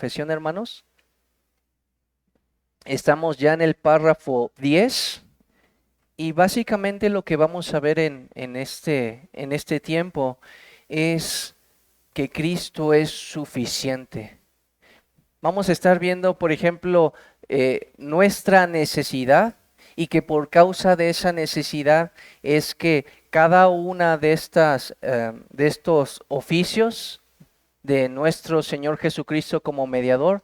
confesión, hermanos. Estamos ya en el párrafo 10 y básicamente lo que vamos a ver en este tiempo es que Cristo es suficiente. Vamos a estar viendo, por ejemplo, nuestra necesidad y que por causa de esa necesidad es que cada una de estos oficios de nuestro Señor Jesucristo como mediador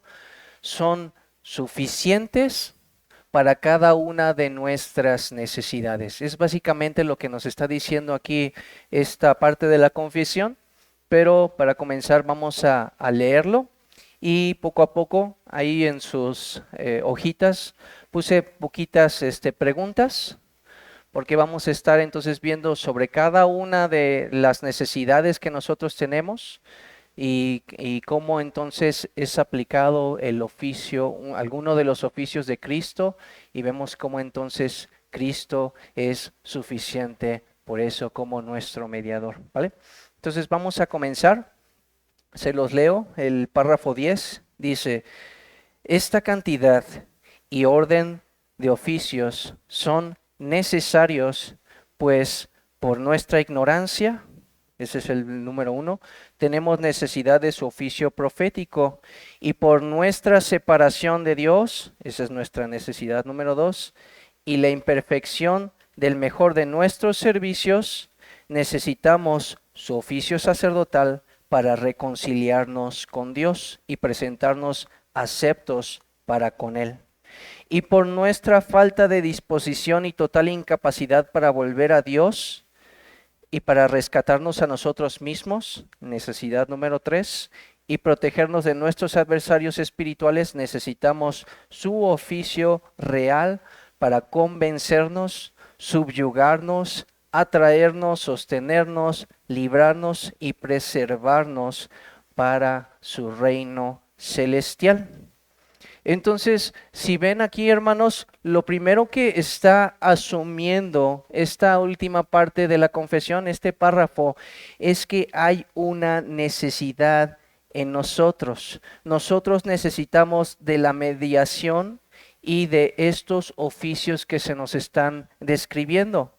son suficientes para cada una de nuestras necesidades. Es básicamente lo que nos está diciendo aquí esta parte de la confesión, pero para comenzar vamos a leerlo y poco a poco ahí en sus hojitas puse poquitas preguntas porque vamos a estar entonces viendo sobre cada una de las necesidades que nosotros tenemos y cómo entonces es aplicado el oficio, alguno de los oficios de Cristo, y vemos cómo entonces Cristo es suficiente por eso como nuestro mediador, ¿vale? Entonces vamos a comenzar, se los leo, el párrafo 10 dice, esta cantidad y orden de oficios son necesarios, pues por nuestra ignorancia, ese es el número 1, tenemos necesidad de su oficio profético y por nuestra separación de Dios, esa es nuestra necesidad número 2, y la imperfección del mejor de nuestros servicios, necesitamos su oficio sacerdotal para reconciliarnos con Dios y presentarnos aceptos para con Él. Y por nuestra falta de disposición y total incapacidad para volver a Dios y para rescatarnos a nosotros mismos, necesidad número 3, y protegernos de nuestros adversarios espirituales, necesitamos su oficio real para convencernos, subyugarnos, atraernos, sostenernos, librarnos y preservarnos para su reino celestial. Entonces, si ven aquí, hermanos, lo primero que está asumiendo esta última parte de la confesión, este párrafo, es que hay una necesidad en nosotros. Nosotros necesitamos de la mediación y de estos oficios que se nos están describiendo.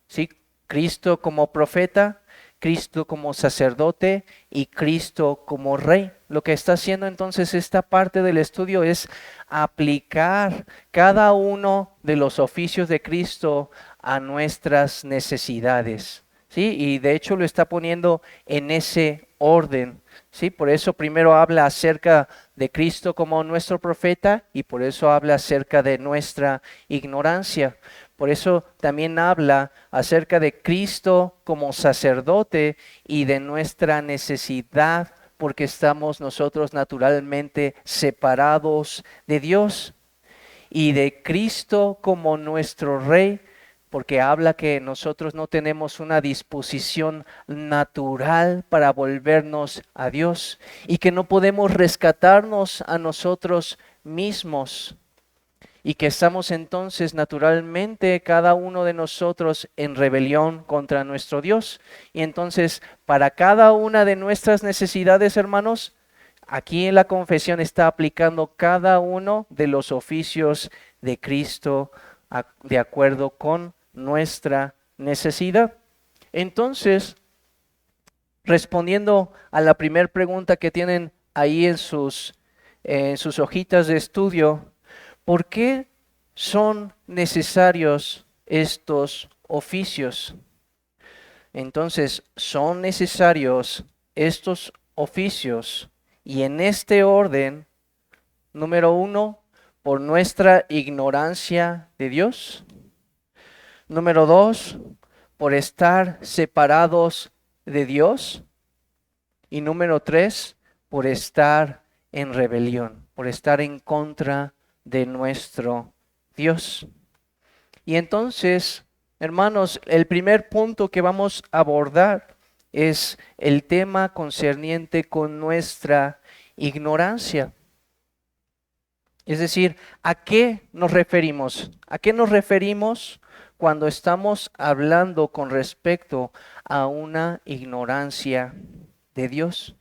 ¿Sí? Cristo como profeta, Cristo como sacerdote y Cristo como rey. Lo que está haciendo entonces esta parte del estudio es aplicar cada uno de los oficios de Cristo a nuestras necesidades. ¿Sí? Y de hecho lo está poniendo en ese orden. ¿Sí? Por eso primero habla acerca de Cristo como nuestro profeta y por eso habla acerca de nuestra ignorancia. Por eso también habla acerca de Cristo como sacerdote y de nuestra necesidad, porque estamos nosotros naturalmente separados de Dios. Y de Cristo como nuestro Rey, porque habla que nosotros no tenemos una disposición natural para volvernos a Dios y que no podemos rescatarnos a nosotros mismos y que estamos entonces naturalmente cada uno de nosotros en rebelión contra nuestro Dios. Y entonces para cada una de nuestras necesidades, hermanos, aquí en la confesión está aplicando cada uno de los oficios de Cristo de acuerdo con nuestra necesidad. Entonces, respondiendo a la primera pregunta que tienen ahí en sus hojitas de estudio, ¿por qué son necesarios estos oficios? Entonces, son necesarios estos oficios y en este orden, número 1, por nuestra ignorancia de Dios. Número 2, por estar separados de Dios. Y número 3, por estar en rebelión, por estar en contra de nuestro Dios. Y entonces, hermanos, el primer punto que vamos a abordar es el tema concerniente con nuestra ignorancia. Es decir, ¿a qué nos referimos? ¿A qué nos referimos cuando estamos hablando con respecto a una ignorancia de Dios?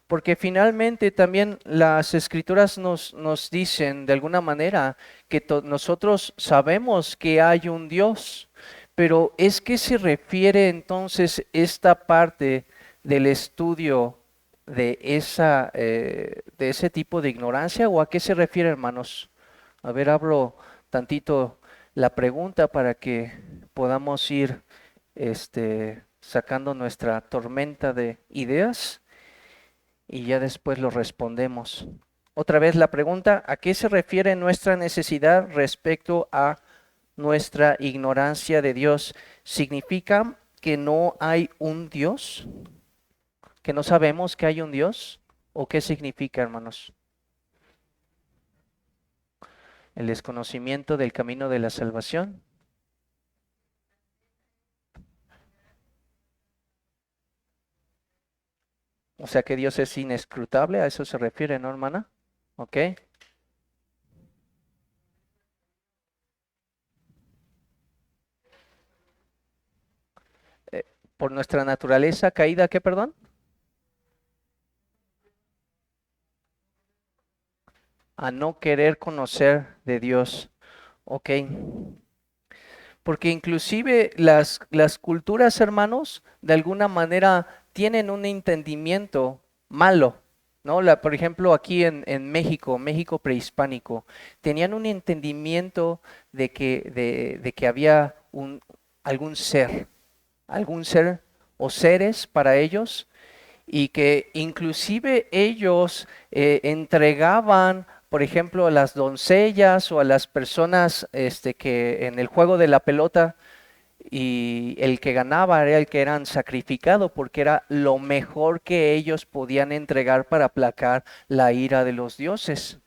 Porque finalmente también las escrituras nos dicen de alguna manera que nosotros sabemos que hay un Dios, pero ¿es que se refiere entonces esta parte del estudio de ese tipo de ignorancia o a qué se refiere, hermanos? A ver, abro tantito la pregunta para que podamos ir sacando nuestra tormenta de ideas y ya después lo respondemos. Otra vez la pregunta, ¿a qué se refiere nuestra necesidad respecto a nuestra ignorancia de Dios? ¿Significa que no hay un Dios? ¿Que no sabemos que hay un Dios? ¿O qué significa, hermanos? El desconocimiento del camino de la salvación. O sea que Dios es inescrutable, a eso se refiere, ¿no, hermana? ¿Ok? Eh, por nuestra naturaleza caída, ¿qué, perdón? A no querer conocer de Dios. Ok. Porque inclusive las culturas, hermanos, de alguna manera tienen un entendimiento malo, ¿no? Por ejemplo, aquí en México, México prehispánico, tenían un entendimiento de que había algún ser o seres para ellos y que inclusive ellos entregaban, por ejemplo, a las doncellas o a las personas que en el juego de la pelota y el que ganaba era el que eran sacrificado porque era lo mejor que ellos podían entregar para aplacar la ira de los dioses.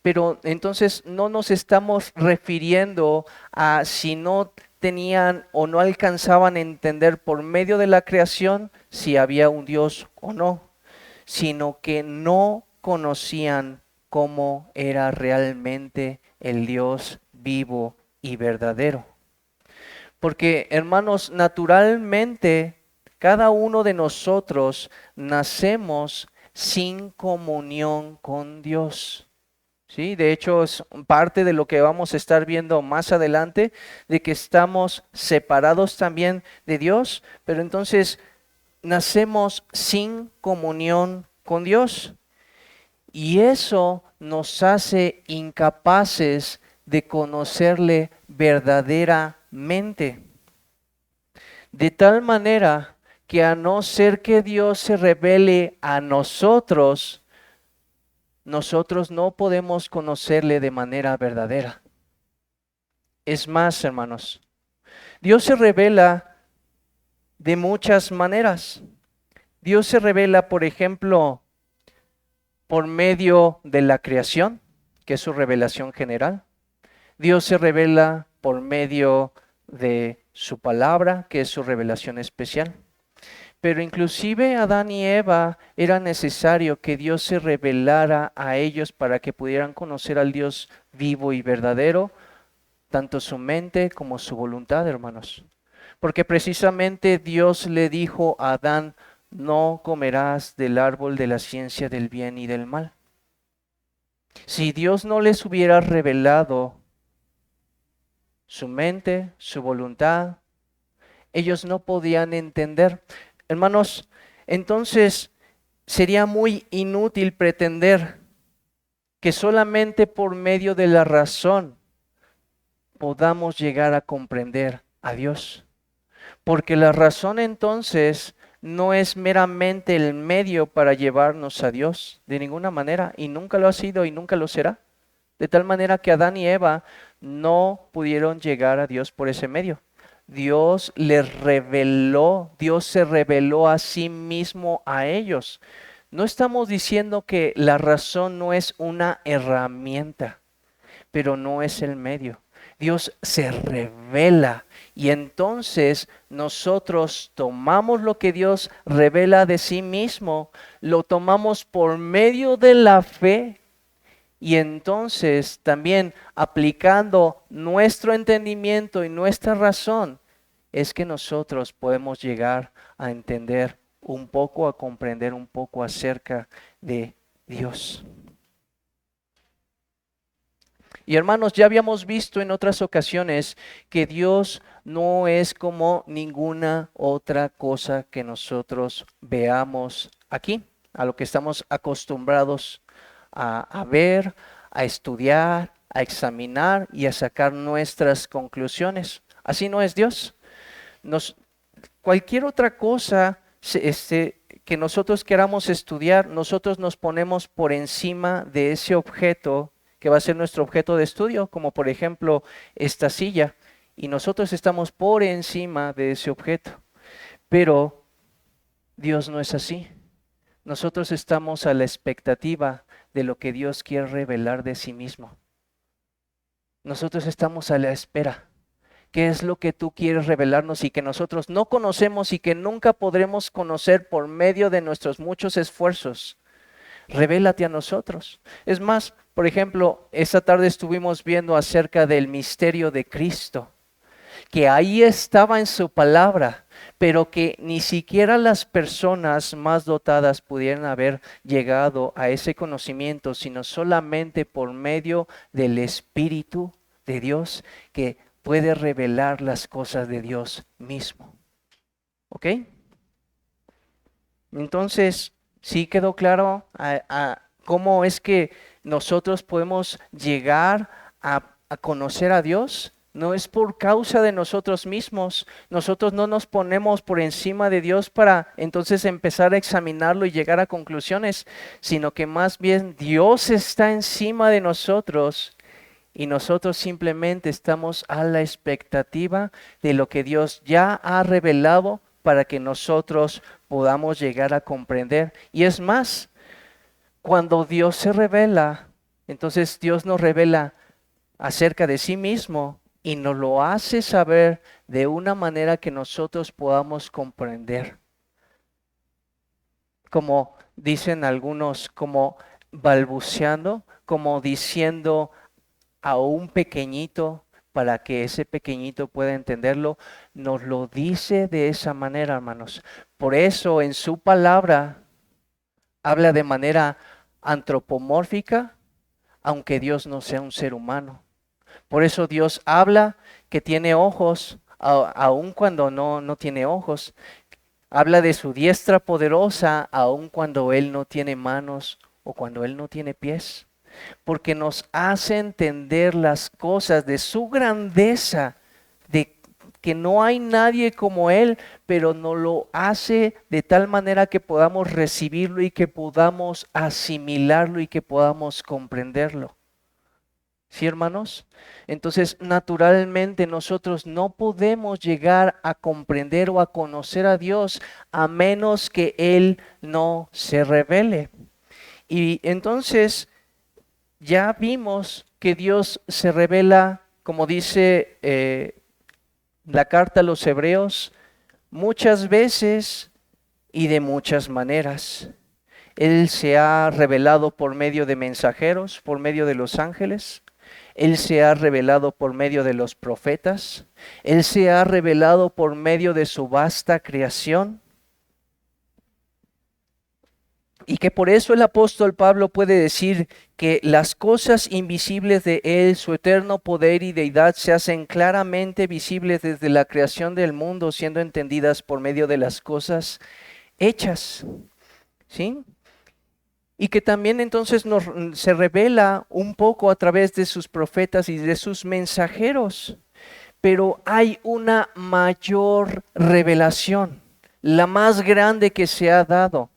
Pero entonces no nos estamos refiriendo a si no tenían o no alcanzaban a entender por medio de la creación si había un Dios o no, sino que no conocían cómo era realmente el Dios vivo y verdadero. Porque, hermanos, naturalmente cada uno de nosotros nacemos sin comunión con Dios. Sí, de hecho es parte de lo que vamos a estar viendo más adelante, de que estamos separados también de Dios, pero entonces nacemos sin comunión con Dios y eso nos hace incapaces de conocerle verdaderamente. De tal manera que a no ser que Dios se revele a nosotros, nosotros no podemos conocerle de manera verdadera. Es más, hermanos, Dios se revela de muchas maneras. Dios se revela, por ejemplo, por medio de la creación, que es su revelación general. Dios se revela por medio de su palabra, que es su revelación especial. Pero inclusive Adán y Eva era necesario que Dios se revelara a ellos para que pudieran conocer al Dios vivo y verdadero, tanto su mente como su voluntad, hermanos. Porque precisamente Dios le dijo a Adán, no comerás del árbol de la ciencia del bien y del mal. Si Dios no les hubiera revelado su mente, su voluntad, ellos no podían entender. Hermanos, entonces sería muy inútil pretender que solamente por medio de la razón podamos llegar a comprender a Dios. Porque la razón entonces no es meramente el medio para llevarnos a Dios, de ninguna manera, y nunca lo ha sido y nunca lo será. De tal manera que Adán y Eva no pudieron llegar a Dios por ese medio. Dios les reveló, Dios se reveló a sí mismo a ellos. No estamos diciendo que la razón no es una herramienta, pero no es el medio. Dios se revela y entonces nosotros tomamos lo que Dios revela de sí mismo, lo tomamos por medio de la fe y entonces también aplicando nuestro entendimiento y nuestra razón es que nosotros podemos llegar a entender un poco, a comprender un poco acerca de Dios. Y hermanos, ya habíamos visto en otras ocasiones que Dios no es como ninguna otra cosa que nosotros veamos aquí, a lo que estamos acostumbrados a ver, a estudiar, a examinar y a sacar nuestras conclusiones. Así no es Dios. Cualquier otra cosa que nosotros queramos estudiar, nosotros nos ponemos por encima de ese objeto que va a ser nuestro objeto de estudio, como por ejemplo esta silla, y nosotros estamos por encima de ese objeto. Pero Dios no es así. Nosotros estamos a la expectativa de lo que Dios quiere revelar de sí mismo. Nosotros estamos a la espera. ¿Qué es lo que tú quieres revelarnos y que nosotros no conocemos y que nunca podremos conocer por medio de nuestros muchos esfuerzos? Revélate a nosotros. Es más, por ejemplo, esta tarde estuvimos viendo acerca del misterio de Cristo, que ahí estaba en su palabra, pero que ni siquiera las personas más dotadas pudieran haber llegado a ese conocimiento, sino solamente por medio del Espíritu de Dios, que puede revelar las cosas de Dios mismo. ¿Ok? Entonces, ¿sí quedó claro a cómo es que nosotros podemos llegar a conocer a Dios? No es por causa de nosotros mismos. Nosotros no nos ponemos por encima de Dios para entonces empezar a examinarlo y llegar a conclusiones, sino que más bien Dios está encima de nosotros. Y nosotros simplemente estamos a la expectativa de lo que Dios ya ha revelado para que nosotros podamos llegar a comprender. Y es más, cuando Dios se revela, entonces Dios nos revela acerca de sí mismo y nos lo hace saber de una manera que nosotros podamos comprender. Como dicen algunos, como balbuceando, como diciendo a un pequeñito para que ese pequeñito pueda entenderlo, nos lo dice de esa manera, hermanos. Por eso en su palabra habla de manera antropomórfica, aunque Dios no sea un ser humano. Por eso Dios habla que tiene ojos, aun cuando no tiene ojos. Habla de su diestra poderosa, aun cuando Él no tiene manos o cuando Él no tiene pies. Porque nos hace entender las cosas de su grandeza, de que no hay nadie como Él, pero nos lo hace de tal manera que podamos recibirlo y que podamos asimilarlo y que podamos comprenderlo. ¿Sí, hermanos? Entonces, naturalmente nosotros no podemos llegar a comprender o a conocer a Dios a menos que Él no se revele. Y entonces ya vimos que Dios se revela, como dice la carta a los Hebreos, muchas veces y de muchas maneras. Él se ha revelado por medio de mensajeros, por medio de los ángeles. Él se ha revelado por medio de los profetas. Él se ha revelado por medio de su vasta creación. Y que por eso el apóstol Pablo puede decir que las cosas invisibles de Él, su eterno poder y deidad, se hacen claramente visibles desde la creación del mundo, siendo entendidas por medio de las cosas hechas. ¿Sí? Y que también entonces se revela un poco a través de sus profetas y de sus mensajeros. Pero hay una mayor revelación, la más grande que se ha dado.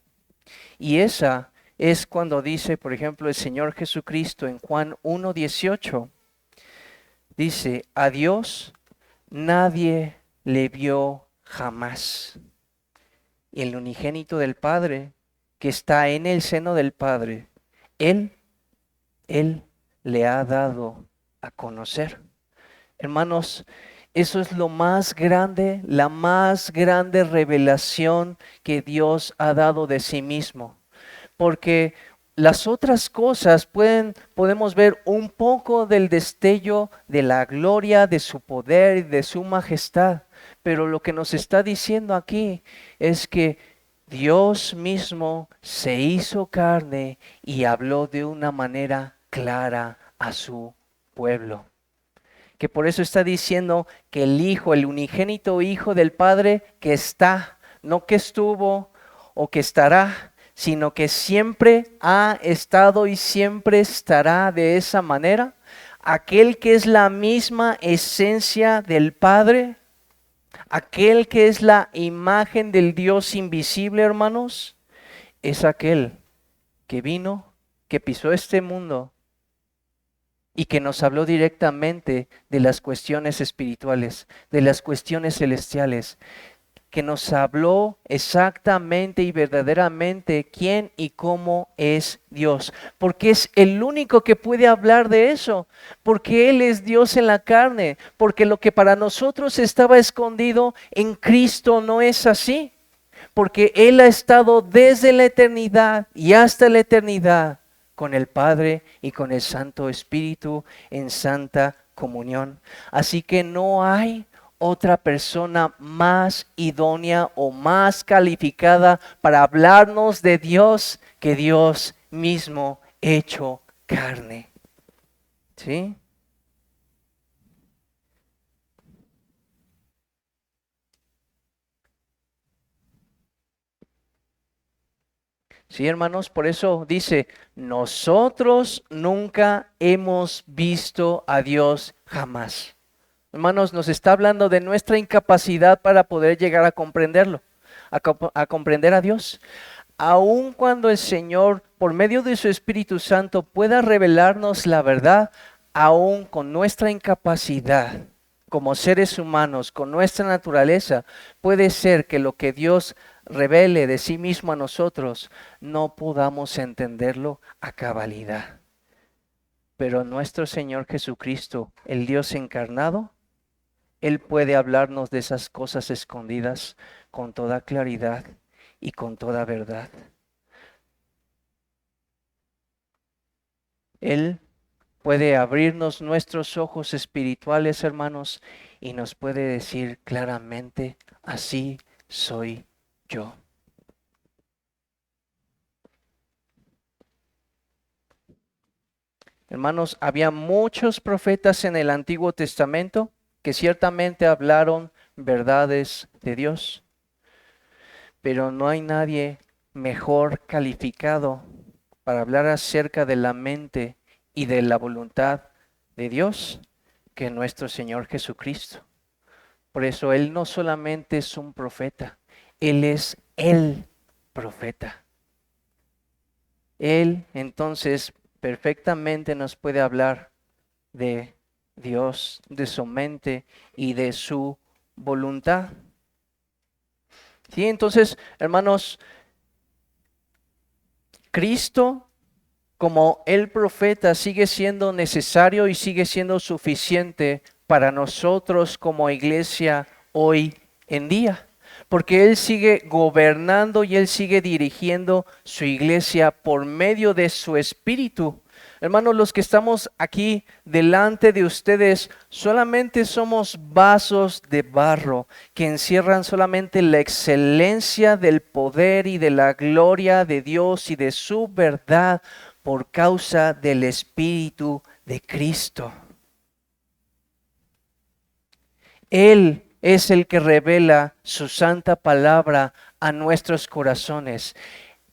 Y esa es cuando dice, por ejemplo, el Señor Jesucristo en Juan 1:18. Dice, a Dios nadie le vio jamás. Y el unigénito del Padre, que está en el seno del Padre, Él le ha dado a conocer. Hermanos, eso es lo más grande, la más grande revelación que Dios ha dado de sí mismo. Porque las otras cosas podemos ver un poco del destello de la gloria, de su poder y de su majestad. Pero lo que nos está diciendo aquí es que Dios mismo se hizo carne y habló de una manera clara a su pueblo. Que por eso está diciendo que el Hijo, el unigénito Hijo del Padre que está, no que estuvo o que estará, sino que siempre ha estado y siempre estará de esa manera. Aquel que es la misma esencia del Padre, aquel que es la imagen del Dios invisible, hermanos, es aquel que vino, que pisó este mundo y que nos habló directamente de las cuestiones espirituales, de las cuestiones celestiales, que nos habló exactamente y verdaderamente quién y cómo es Dios, porque es el único que puede hablar de eso, porque Él es Dios en la carne, porque lo que para nosotros estaba escondido en Cristo no es así, porque Él ha estado desde la eternidad y hasta la eternidad con el Padre y con el Santo Espíritu en santa comunión. Así que no hay otra persona más idónea o más calificada para hablarnos de Dios que Dios mismo hecho carne. ¿Sí? Sí, hermanos, por eso dice, nosotros nunca hemos visto a Dios jamás. Hermanos, nos está hablando de nuestra incapacidad para poder llegar a comprenderlo, a comprender a Dios. Aun cuando el Señor, por medio de su Espíritu Santo, pueda revelarnos la verdad, aun con nuestra incapacidad, como seres humanos, con nuestra naturaleza, puede ser que lo que Dios revele de sí mismo a nosotros, no podamos entenderlo a cabalidad. Pero nuestro Señor Jesucristo, el Dios encarnado, Él puede hablarnos de esas cosas escondidas con toda claridad y con toda verdad. Él puede abrirnos nuestros ojos espirituales, hermanos, y nos puede decir claramente, así soy yo. Hermanos, había muchos profetas en el Antiguo Testamento que ciertamente hablaron verdades de Dios, pero no hay nadie mejor calificado para hablar acerca de la mente y de la voluntad de Dios que nuestro Señor Jesucristo. Por eso Él no solamente es un profeta, Él es el profeta. Él entonces perfectamente nos puede hablar de Dios, de su mente y de su voluntad. Sí, entonces, hermanos, Cristo como el profeta sigue siendo necesario y sigue siendo suficiente para nosotros como iglesia hoy en día. Porque Él sigue gobernando y Él sigue dirigiendo su iglesia por medio de su Espíritu. Hermanos, los que estamos aquí delante de ustedes solamente somos vasos de barro que encierran solamente la excelencia del poder y de la gloria de Dios y de su verdad por causa del Espíritu de Cristo. Él es el que revela su santa palabra a nuestros corazones.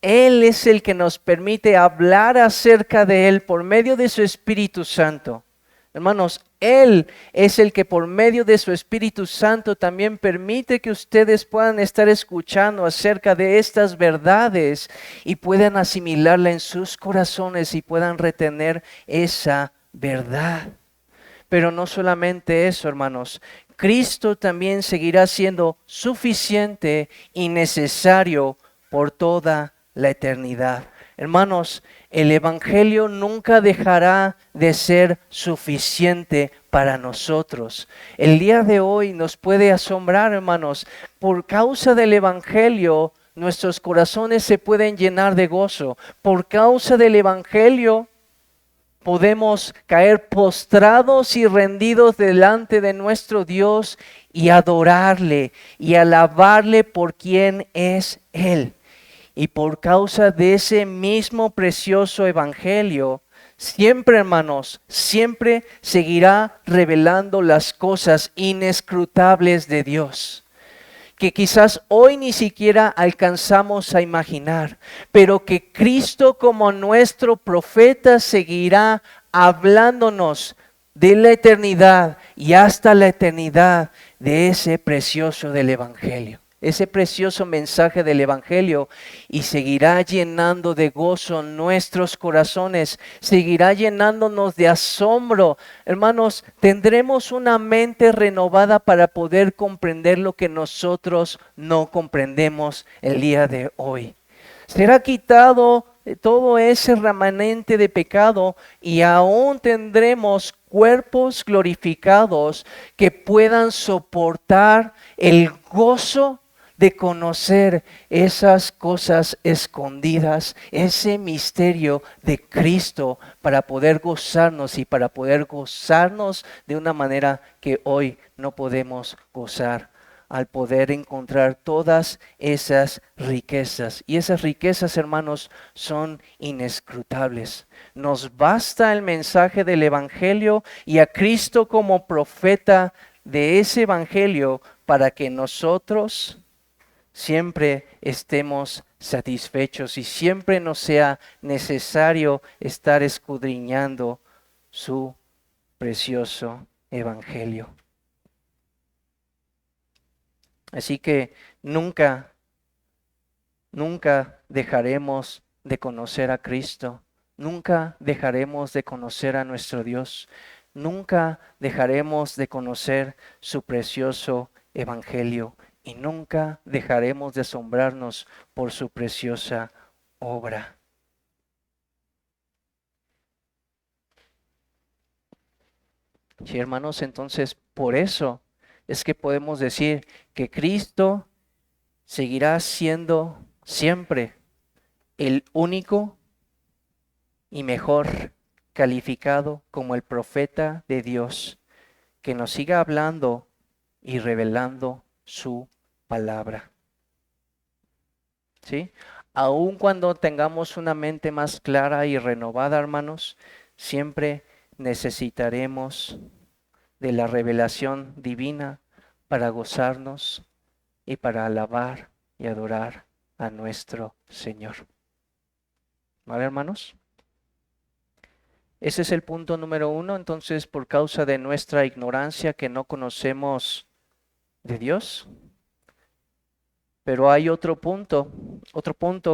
Él es el que nos permite hablar acerca de Él por medio de su Espíritu Santo. Hermanos, Él es el que por medio de su Espíritu Santo también permite que ustedes puedan estar escuchando acerca de estas verdades y puedan asimilarla en sus corazones y puedan retener esa verdad. Pero no solamente eso, hermanos. Cristo también seguirá siendo suficiente y necesario por toda la eternidad. Hermanos, el Evangelio nunca dejará de ser suficiente para nosotros. El día de hoy nos puede asombrar, hermanos, por causa del Evangelio nuestros corazones se pueden llenar de gozo. Por causa del Evangelio podemos caer postrados y rendidos delante de nuestro Dios y adorarle y alabarle por quien es Él. Y por causa de ese mismo precioso evangelio, siempre, hermanos, siempre seguirá revelando las cosas inescrutables de Dios, que quizás hoy ni siquiera alcanzamos a imaginar, pero que Cristo como nuestro profeta seguirá hablándonos de la eternidad y hasta la eternidad de ese precioso del Evangelio. Ese precioso mensaje del Evangelio, y seguirá llenando de gozo nuestros corazones, seguirá llenándonos de asombro. Hermanos, tendremos una mente renovada para poder comprender lo que nosotros no comprendemos el día de hoy. Será quitado todo ese remanente de pecado y aún tendremos cuerpos glorificados que puedan soportar el gozo de conocer esas cosas escondidas, ese misterio de Cristo, para poder gozarnos y para poder gozarnos de una manera que hoy no podemos gozar, al poder encontrar todas esas riquezas. Y esas riquezas, hermanos, son inescrutables. Nos basta el mensaje del Evangelio y a Cristo como profeta de ese Evangelio para que nosotros siempre estemos satisfechos y siempre nos sea necesario estar escudriñando su precioso evangelio. Así que nunca dejaremos de conocer a Cristo, nunca dejaremos de conocer a nuestro Dios, nunca dejaremos de conocer su precioso evangelio. Y nunca dejaremos de asombrarnos por su preciosa obra. Sí, hermanos, entonces por eso es que podemos decir que Cristo seguirá siendo siempre el único y mejor calificado como el profeta de Dios, que nos siga hablando y revelando su palabra. ¿Sí? Aun cuando tengamos una mente más clara y renovada, hermanos, siempre necesitaremos de la revelación divina para gozarnos y para alabar y adorar a nuestro Señor. ¿Vale, hermanos? Ese es el punto número 1. Entonces, por causa de nuestra ignorancia, que no conocemos de Dios. Pero hay otro punto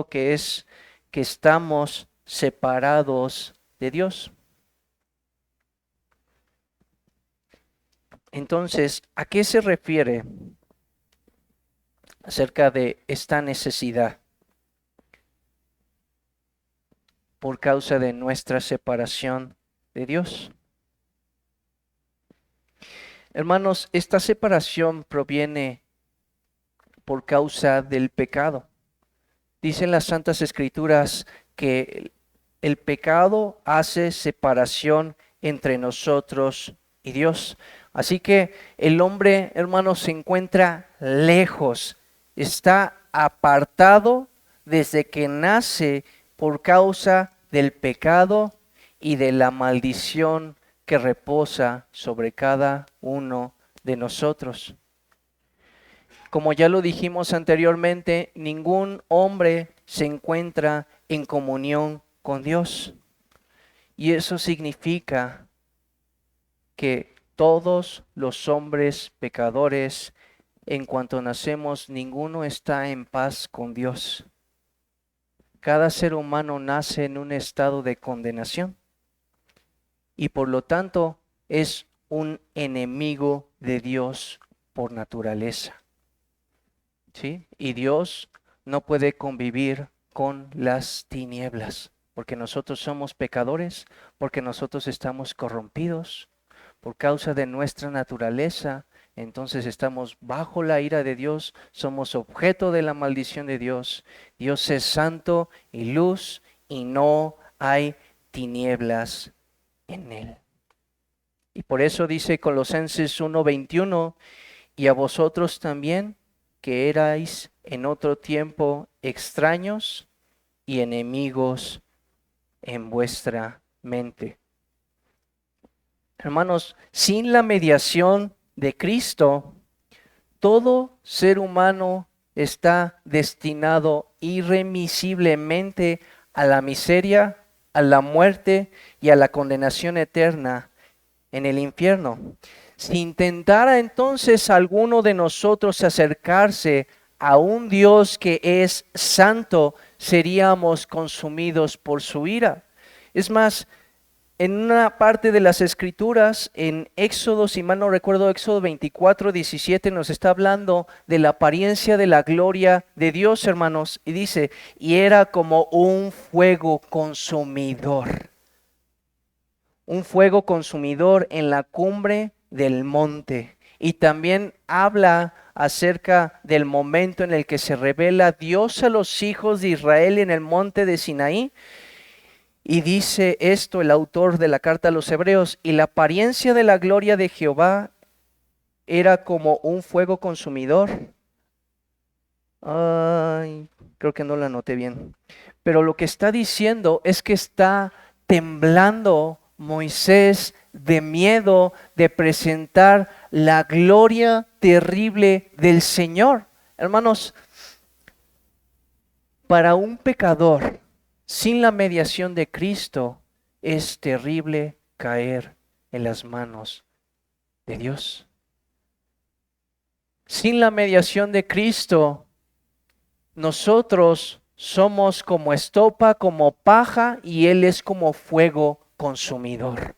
que es que estamos separados de Dios. Entonces, ¿a qué se refiere acerca de esta necesidad? Por causa de nuestra separación de Dios. Hermanos, esta separación proviene por causa del pecado. Dicen las Santas Escrituras que el pecado hace separación entre nosotros y Dios. Así que el hombre, hermanos, se encuentra lejos, está apartado desde que nace por causa del pecado y de la maldición que reposa sobre cada uno de nosotros. Como ya lo dijimos anteriormente, ningún hombre se encuentra en comunión con Dios. Y eso significa que todos los hombres pecadores, en cuanto nacemos, ninguno está en paz con Dios. Cada ser humano nace en un estado de condenación y por lo tanto es un enemigo de Dios por naturaleza. ¿Sí? Y Dios no puede convivir con las tinieblas, porque nosotros somos pecadores, porque nosotros estamos corrompidos por causa de nuestra naturaleza. Entonces estamos bajo la ira de Dios, somos objeto de la maldición de Dios. Dios es santo y luz y no hay tinieblas en él. Y por eso dice Colosenses 1:21, y a vosotros también, que erais en otro tiempo extraños y enemigos en vuestra mente. Hermanos, sin la mediación de Cristo, todo ser humano está destinado irremisiblemente a la miseria, a la muerte y a la condenación eterna en el infierno. Si intentara entonces alguno de nosotros acercarse a un Dios que es santo, seríamos consumidos por su ira. Es más, en una parte de las Escrituras, en Éxodo, si mal no recuerdo, Éxodo 24:17, nos está hablando de la apariencia de la gloria de Dios, hermanos, y dice, y era como un fuego consumidor en la cumbre del monte. Y también habla acerca del momento en el que se revela Dios a los hijos de Israel en el monte de Sinaí. Y dice esto el autor de la carta a los Hebreos, y la apariencia de la gloria de Jehová era como un fuego consumidor. Ay, creo que no la anoté bien. Pero lo que está diciendo es que está temblando Moisés de miedo de presentar la gloria terrible del Señor. Hermanos, para un pecador, sin la mediación de Cristo, es terrible caer en las manos de Dios. Sin la mediación de Cristo, nosotros somos como estopa, como paja, y Él es como fuego consumidor.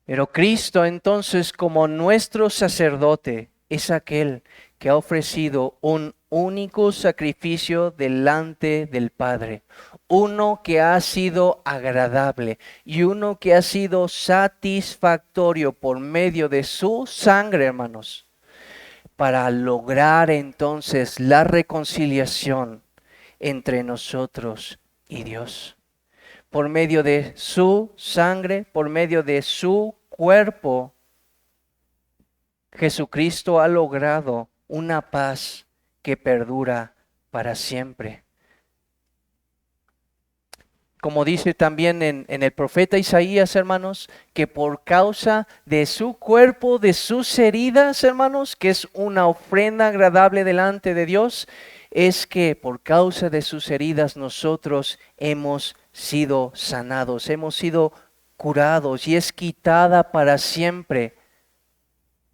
Pero Cristo entonces, como nuestro sacerdote, es aquel que ha ofrecido un único sacrificio delante del Padre, uno que ha sido agradable y uno que ha sido satisfactorio por medio de su sangre, hermanos, para lograr entonces la reconciliación entre nosotros y Dios. Por medio de su sangre, por medio de su cuerpo, Jesucristo ha logrado una paz que perdura para siempre. Como dice también en el profeta Isaías, hermanos, que por causa de su cuerpo, de sus heridas, hermanos, que es una ofrenda agradable delante de Dios, es que por causa de sus heridas nosotros hemos sido sanados, hemos sido curados, y es quitada para siempre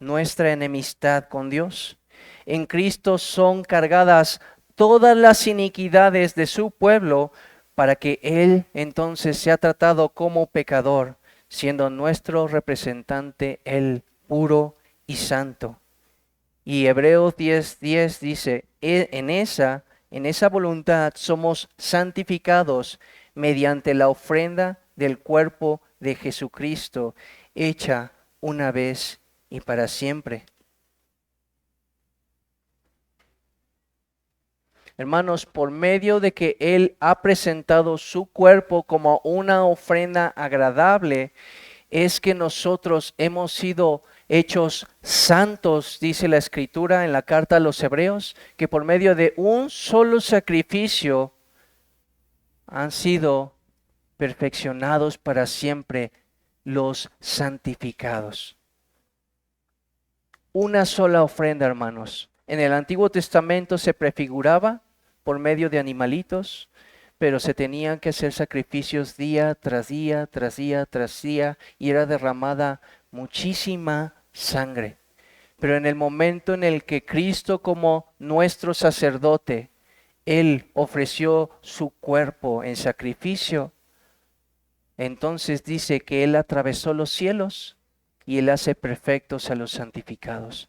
nuestra enemistad con Dios. En Cristo son cargadas todas las iniquidades de su pueblo, para que Él entonces sea tratado como pecador, siendo nuestro representante Él puro y santo. Y Hebreos 10:10 dice, en esa voluntad somos santificados mediante la ofrenda del cuerpo de Jesucristo, hecha una vez y para siempre. Hermanos, por medio de que Él ha presentado su cuerpo como una ofrenda agradable, es que nosotros hemos sido hechos santos, dice la Escritura en la carta a los Hebreos, que por medio de un solo sacrificio han sido perfeccionados para siempre los santificados. Una sola ofrenda, hermanos. En el Antiguo Testamento se prefiguraba por medio de animalitos, pero se tenían que hacer sacrificios día tras día, tras día, tras día, y era derramada muchísima sangre. Pero en el momento en el que Cristo, como nuestro sacerdote, Él ofreció su cuerpo en sacrificio, entonces dice que Él atravesó los cielos y Él hace perfectos a los santificados.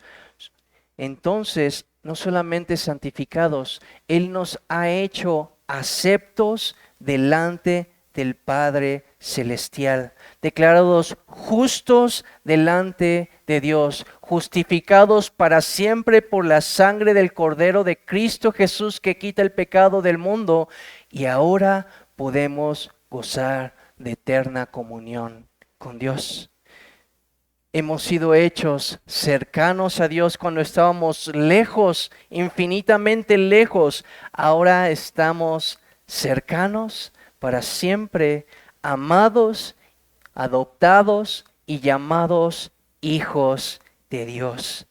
Entonces, no solamente santificados, Él nos ha hecho aceptos delante del Padre Celestial, declarados justos delante de Dios, justificados para siempre por la sangre del Cordero de Cristo Jesús que quita el pecado del mundo, y ahora podemos gozar de eterna comunión con Dios. Hemos sido hechos cercanos a Dios cuando estábamos lejos, infinitamente lejos. Ahora estamos cercanos para siempre, amados, adoptados y llamados hijos de Dios.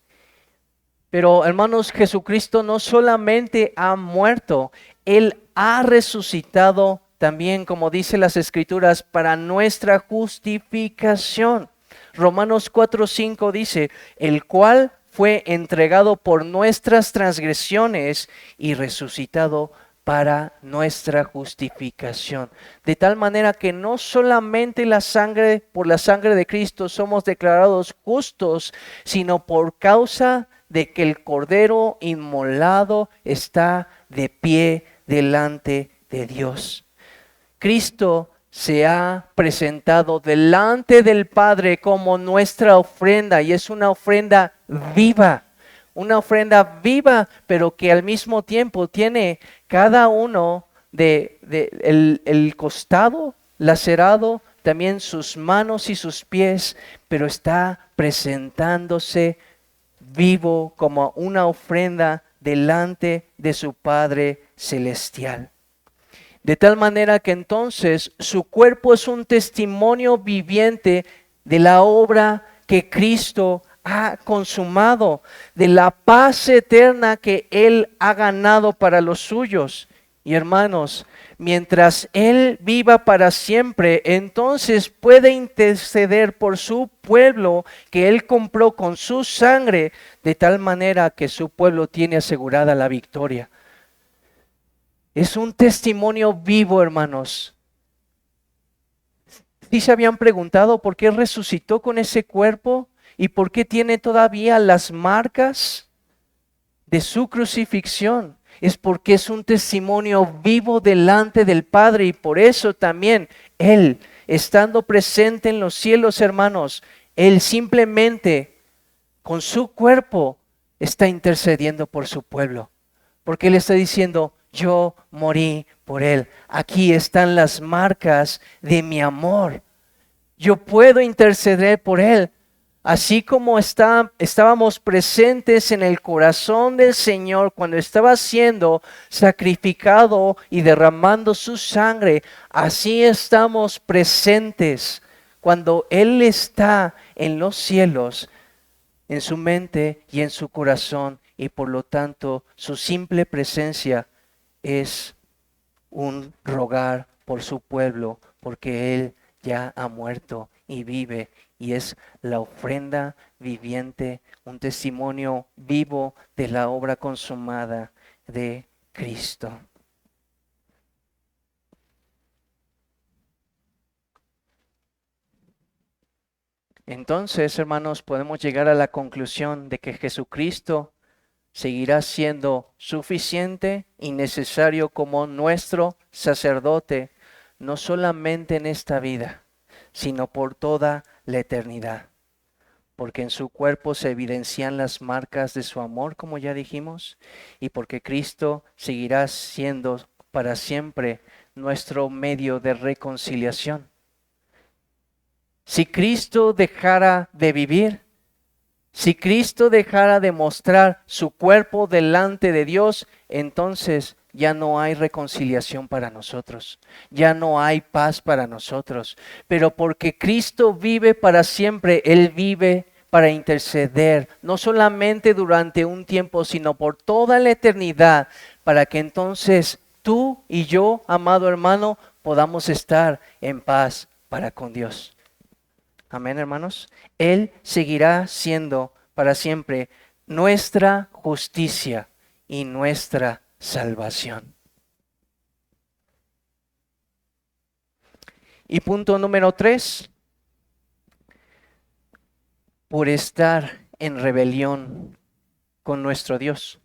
Pero hermanos, Jesucristo no solamente ha muerto, Él ha resucitado también, como dice las Escrituras, para nuestra justificación. Romanos 4:5 dice, el cual fue entregado por nuestras transgresiones y resucitado para nuestra justificación. De tal manera que no solamente por la sangre de Cristo somos declarados justos, sino por causa de que el Cordero inmolado está de pie delante de Dios. Cristo se ha presentado delante del Padre como nuestra ofrenda y es una ofrenda viva, pero que al mismo tiempo tiene cada uno el costado lacerado, también sus manos y sus pies, pero está presentándose vivo como una ofrenda delante de su Padre celestial. De tal manera que entonces su cuerpo es un testimonio viviente de la obra que Cristo ha consumado, de la paz eterna que Él ha ganado para los suyos. Y hermanos, mientras Él viva para siempre, entonces puede interceder por su pueblo que Él compró con su sangre, de tal manera que su pueblo tiene asegurada la victoria. Es un testimonio vivo, hermanos. ¿Sí se habían preguntado por qué resucitó con ese cuerpo y por qué tiene todavía las marcas de su crucifixión? Es porque es un testimonio vivo delante del Padre y por eso también Él, estando presente en los cielos, hermanos, Él simplemente con su cuerpo está intercediendo por su pueblo. Porque Él está diciendo, yo morí por Él. Aquí están las marcas de mi amor. Yo puedo interceder por Él. Así como estábamos presentes en el corazón del Señor cuando estaba siendo sacrificado y derramando su sangre, así estamos presentes cuando Él está en los cielos, en su mente y en su corazón, y por lo tanto su simple presencia es un rogar por su pueblo, porque Él ya ha muerto y vive, y es la ofrenda viviente, un testimonio vivo de la obra consumada de Cristo. Entonces, hermanos, podemos llegar a la conclusión de que Jesucristo seguirá siendo suficiente y necesario como nuestro sacerdote, no solamente en esta vida, sino por toda la eternidad. Porque en su cuerpo se evidencian las marcas de su amor, como ya dijimos, y porque Cristo seguirá siendo para siempre nuestro medio de reconciliación. Si Cristo dejara de vivir, si Cristo dejara de mostrar su cuerpo delante de Dios, entonces ya no hay reconciliación para nosotros, ya no hay paz para nosotros. Pero porque Cristo vive para siempre, Él vive para interceder, no solamente durante un tiempo, sino por toda la eternidad, para que entonces tú y yo, amado hermano, podamos estar en paz para con Dios. Amén, hermanos. Él seguirá siendo para siempre nuestra justicia y nuestra salvación. Y punto número 3, por estar en rebelión con nuestro Dios,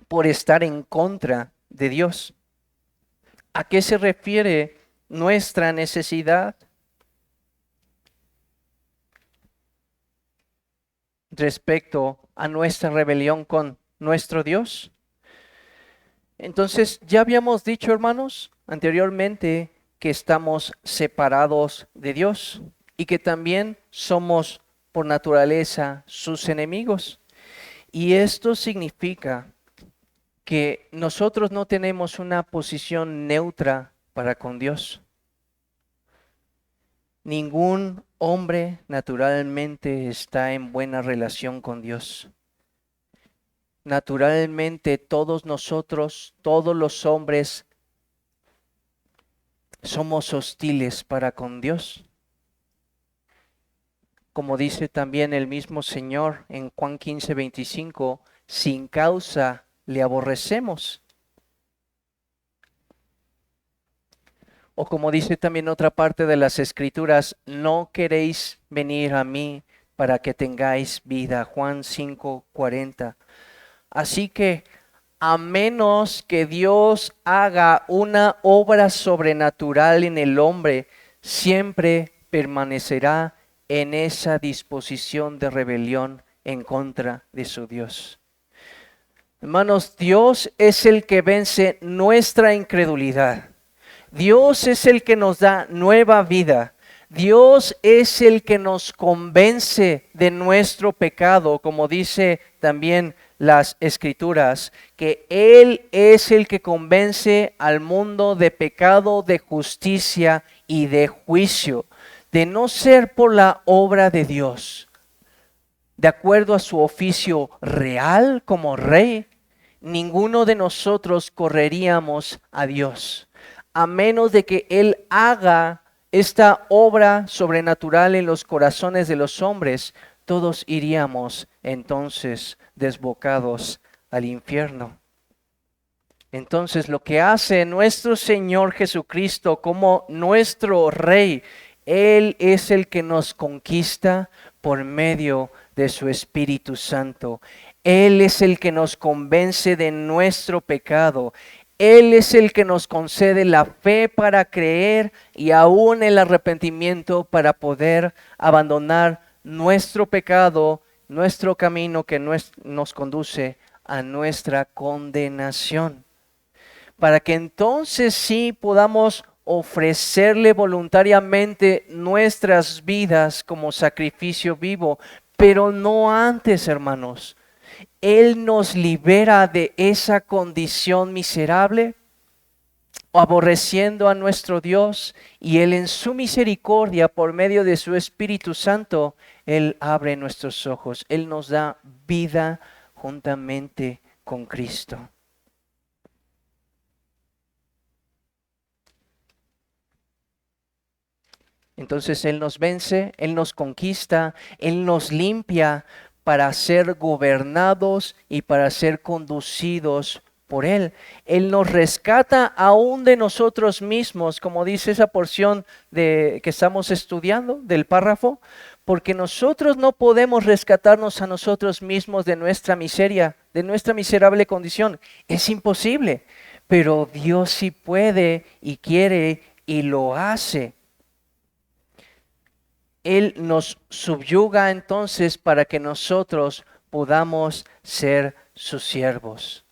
por estar en contra de Dios. ¿A qué se refiere nuestra necesidad respecto a nuestra rebelión con nuestro Dios? Entonces, ya habíamos dicho, hermanos, anteriormente que estamos separados de Dios. y que también somos por naturaleza sus enemigos. Y esto significa que nosotros no tenemos una posición neutra para con Dios. Ningún hombre naturalmente está en buena relación con Dios. Naturalmente todos nosotros, todos los hombres, somos hostiles para con Dios. Como dice también el mismo Señor en Juan 15:25, sin causa le aborrecemos. O como dice también otra parte de las Escrituras, no queréis venir a mí para que tengáis vida. Juan 5:40. Así que a menos que Dios haga una obra sobrenatural en el hombre, siempre permanecerá en esa disposición de rebelión en contra de su Dios. Hermanos, Dios es el que vence nuestra incredulidad. Dios es el que nos da nueva vida. Dios es el que nos convence de nuestro pecado, como dice también las Escrituras, que Él es el que convence al mundo de pecado, de justicia y de juicio, de no ser por la obra de Dios. De acuerdo a su oficio real como rey, ninguno de nosotros correríamos a Dios, a menos de que Él haga esta obra sobrenatural en los corazones de los hombres. Todos iríamos entonces desbocados al infierno. Entonces, lo que hace nuestro Señor Jesucristo como nuestro Rey, Él es el que nos conquista por medio de su Espíritu Santo. Él es el que nos convence de nuestro pecado. Él es el que nos concede la fe para creer y aún el arrepentimiento para poder abandonar nuestro pecado, nuestro camino que nos conduce a nuestra condenación. Para que entonces sí podamos ofrecerle voluntariamente nuestras vidas como sacrificio vivo, pero no antes, hermanos. Él nos libera de esa condición miserable, aborreciendo a nuestro Dios, y Él en su misericordia, por medio de su Espíritu Santo, Él abre nuestros ojos. Él nos da vida juntamente con Cristo. Entonces Él nos vence, Él nos conquista, Él nos limpia para ser gobernados y para ser conducidos por Él. Él nos rescata aún de nosotros mismos, como dice esa porción que estamos estudiando del párrafo, porque nosotros no podemos rescatarnos a nosotros mismos de nuestra miseria, de nuestra miserable condición. Es imposible, pero Dios sí puede y quiere y lo hace. Él nos subyuga entonces para que nosotros podamos ser sus siervos.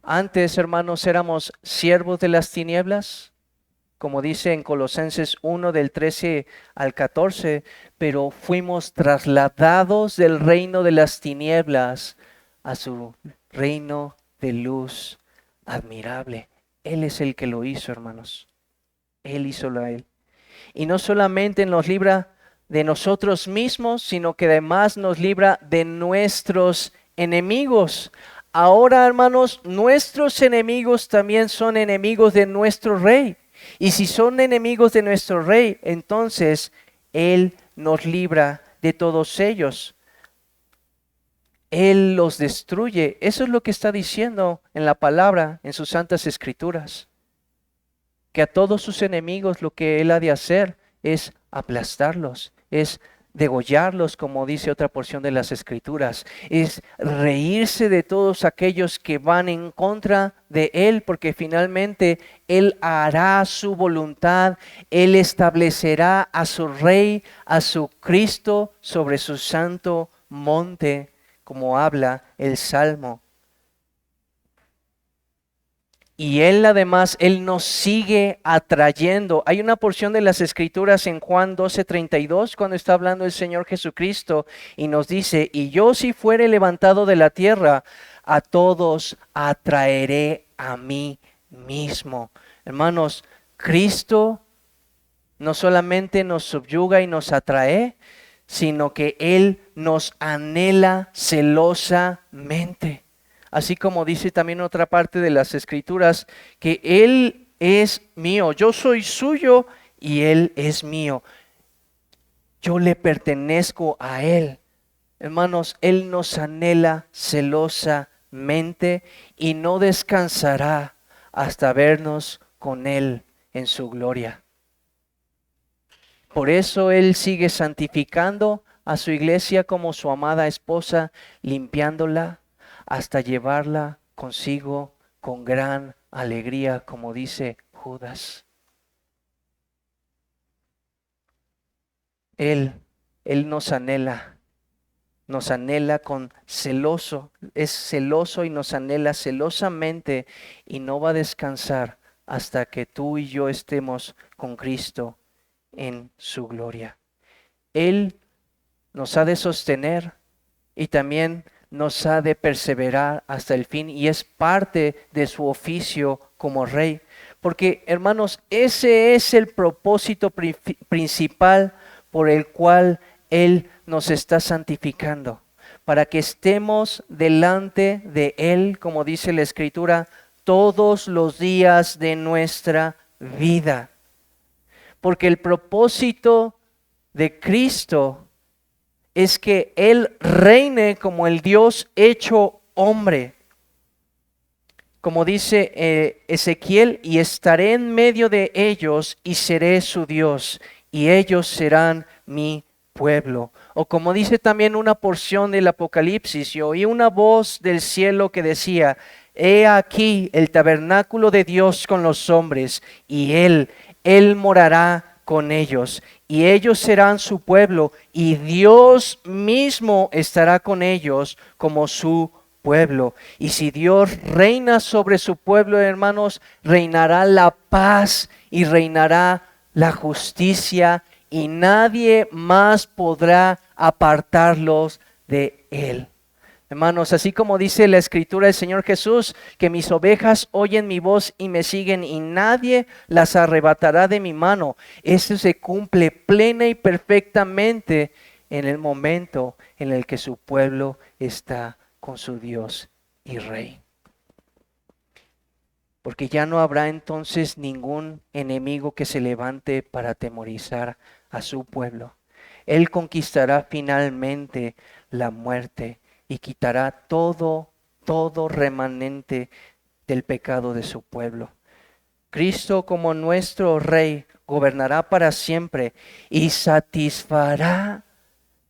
Antes, hermanos, éramos siervos de las tinieblas, como dice en Colosenses 1 del 13 al 14, pero fuimos trasladados del reino de las tinieblas a su reino de luz admirable. Él es el que lo hizo, hermanos. Él hizo a Él. Y no solamente nos libra de nosotros mismos, sino que además nos libra de nuestros enemigos. Ahora, hermanos, nuestros enemigos también son enemigos de nuestro Rey. Y si son enemigos de nuestro Rey, entonces Él nos libra de todos ellos. Él los destruye. Eso es lo que está diciendo en la palabra, en sus santas escrituras. Que a todos sus enemigos lo que Él ha de hacer es aplastarlos, es degollarlos, como dice otra porción de las Escrituras, es reírse de todos aquellos que van en contra de Él, porque finalmente Él hará su voluntad, Él establecerá a su Rey, a su Cristo sobre su santo monte, como habla el Salmo. Y Él además, Él nos sigue atrayendo. Hay una porción de las Escrituras en Juan 12:32, cuando está hablando el Señor Jesucristo, y nos dice, y yo si fuere levantado de la tierra, a todos atraeré a mí mismo. Hermanos, Cristo no solamente nos subyuga y nos atrae, sino que Él nos anhela celosamente. Así como dice también otra parte de las Escrituras, que Él es mío, yo soy suyo y Él es mío. Yo le pertenezco a Él. Hermanos, Él nos anhela celosamente y no descansará hasta vernos con Él en su gloria. Por eso Él sigue santificando a su iglesia como su amada esposa, limpiándola hasta llevarla consigo con gran alegría, como dice Judas. Él nos anhela con celoso, es celoso y nos anhela celosamente y no va a descansar hasta que tú y yo estemos con Cristo en su gloria. Él nos ha de sostener y también nos ha de perseverar hasta el fin, y es parte de su oficio como rey. Porque, hermanos, ese es el propósito principal por el cual Él nos está santificando, para que estemos delante de Él, como dice la Escritura, todos los días de nuestra vida. Porque el propósito de Cristo es que Él reine como el Dios hecho hombre. Como dice Ezequiel, y estaré en medio de ellos y seré su Dios, y ellos serán mi pueblo. O como dice también una porción del Apocalipsis, y oí una voz del cielo que decía, he aquí el tabernáculo de Dios con los hombres, y Él morará con ellos, y ellos serán su pueblo, y Dios mismo estará con ellos como su pueblo. Y si Dios reina sobre su pueblo, hermanos, reinará la paz y reinará la justicia, y nadie más podrá apartarlos de Él. Hermanos, así como dice la Escritura del Señor Jesús, que mis ovejas oyen mi voz y me siguen y nadie las arrebatará de mi mano. Eso se cumple plena y perfectamente en el momento en el que su pueblo está con su Dios y Rey. Porque ya no habrá entonces ningún enemigo que se levante para atemorizar a su pueblo. Él conquistará finalmente la muerte y quitará todo remanente del pecado de su pueblo. Cristo como nuestro Rey gobernará para siempre y satisfará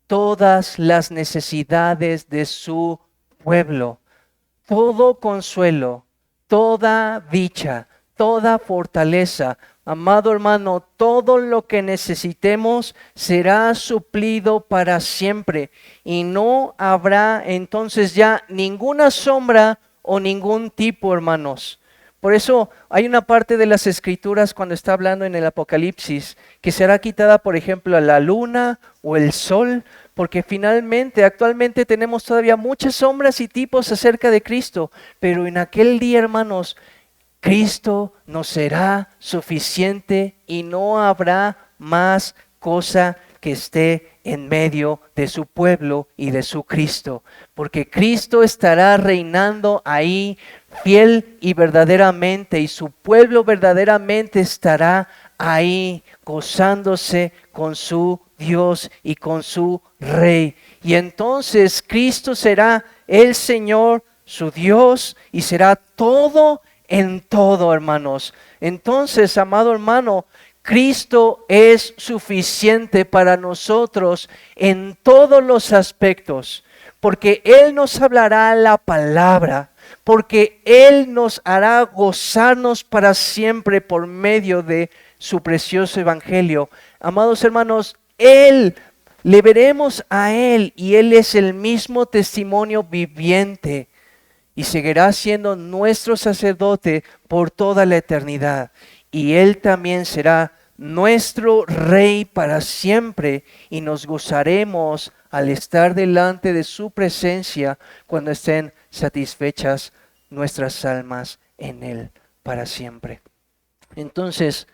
todas las necesidades de su pueblo. Todo consuelo, toda dicha, toda fortaleza. Amado hermano, todo lo que necesitemos será suplido para siempre y no habrá entonces ya ninguna sombra o ningún tipo, hermanos. Por eso hay una parte de las Escrituras cuando está hablando en el Apocalipsis que será quitada, por ejemplo, la luna o el sol, porque finalmente, actualmente tenemos todavía muchas sombras y tipos acerca de Cristo, pero en aquel día, hermanos, Cristo nos será suficiente y no habrá más cosa que esté en medio de su pueblo y de su Cristo, porque Cristo estará reinando ahí fiel y verdaderamente, y su pueblo verdaderamente estará ahí gozándose con su Dios y con su Rey. Y entonces Cristo será el Señor, su Dios, y será todo en todo, hermanos. Entonces, amado hermano, Cristo es suficiente para nosotros en todos los aspectos, porque Él nos hablará la palabra, porque Él nos hará gozarnos para siempre por medio de su precioso evangelio. Amados hermanos, le veremos a Él y Él es el mismo testimonio viviente. y seguirá siendo nuestro sacerdote por toda la eternidad. Y Él también será nuestro Rey para siempre y nos gozaremos al estar delante de su presencia cuando estén satisfechas nuestras almas en Él para siempre. Entonces,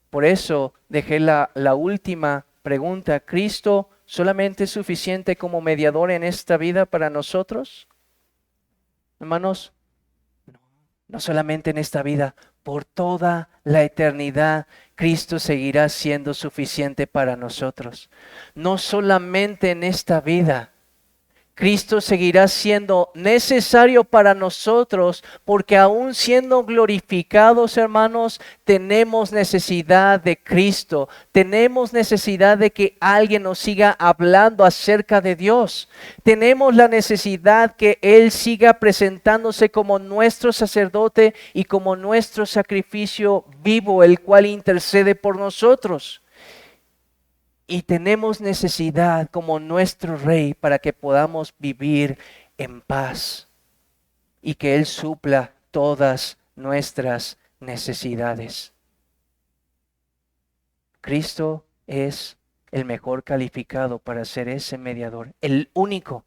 por eso dejé la última pregunta. ¿Cristo solamente es suficiente como mediador en esta vida para nosotros? Hermanos, no solamente en esta vida, por toda la eternidad, Cristo seguirá siendo suficiente para nosotros. No solamente en esta vida, Cristo seguirá siendo necesario para nosotros porque aún siendo glorificados, hermanos, tenemos necesidad de Cristo. Tenemos necesidad de que alguien nos siga hablando acerca de Dios. Tenemos la necesidad que Él siga presentándose como nuestro sacerdote y como nuestro sacrificio vivo, el cual intercede por nosotros. Y tenemos necesidad como nuestro Rey para que podamos vivir en paz y que Él supla todas nuestras necesidades. Cristo es el mejor calificado para ser ese mediador, el único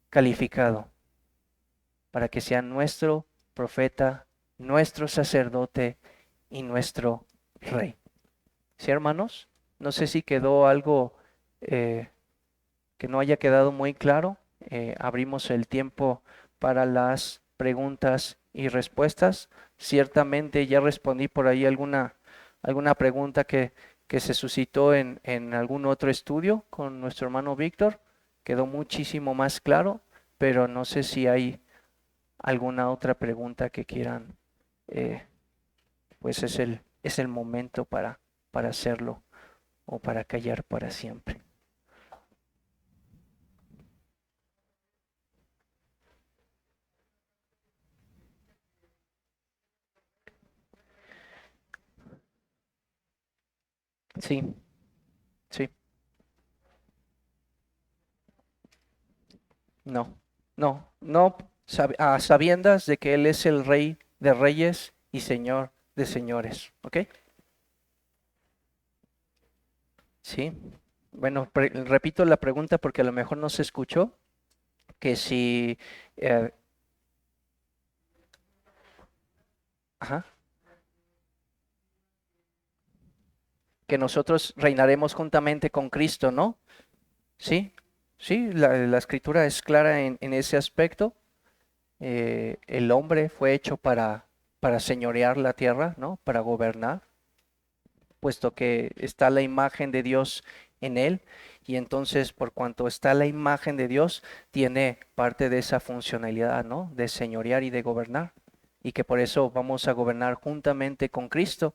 calificado para que sea nuestro profeta, nuestro sacerdote y nuestro Rey. ¿Sí, hermanos? No sé si quedó algo que no haya quedado muy claro. Abrimos el tiempo para las preguntas y respuestas. Ciertamente ya respondí por ahí alguna pregunta que se suscitó en algún otro estudio con nuestro hermano Víctor. Quedó muchísimo más claro, pero no sé si hay alguna otra pregunta que quieran. Pues es el momento para hacerlo o para callar para siempre. Sí, sí, no, no, a sabiendas de que Él es el Rey de reyes y Señor de señores, ¿ok? Sí, bueno, repito la pregunta porque a lo mejor no se escuchó, que si, eh, ajá, que nosotros reinaremos juntamente con Cristo, ¿no? Sí, sí, la escritura es clara en ese aspecto. El hombre fue hecho para señorear la tierra, ¿no? Para gobernar, puesto que está la imagen de Dios en él, y entonces por cuanto está la imagen de Dios, tiene parte de esa funcionalidad, ¿no? De señorear y de gobernar, y que por eso vamos a gobernar juntamente con Cristo,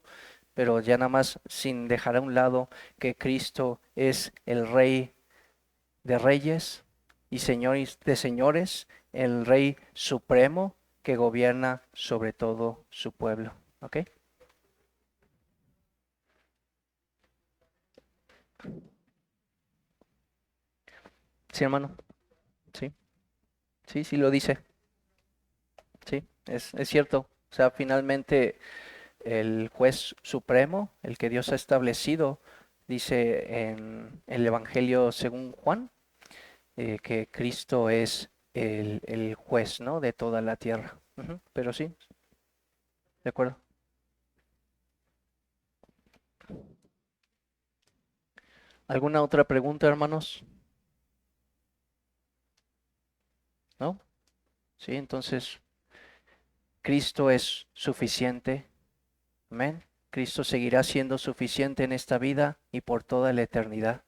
pero ya nada más sin dejar a un lado que Cristo es el Rey de reyes y señores de señores, el Rey supremo que gobierna sobre todo su pueblo. ¿Ok? Sí, hermano. Sí, sí, sí lo dice. Sí, es cierto. O sea, finalmente el juez supremo, el que Dios ha establecido, dice en el Evangelio según Juan, que Cristo es el juez, ¿no? De toda la tierra. Ujú, pero sí, de acuerdo. ¿Alguna otra pregunta, hermanos? ¿No? Sí, entonces Cristo es suficiente. Amén. Cristo seguirá siendo suficiente en esta vida y por toda la eternidad.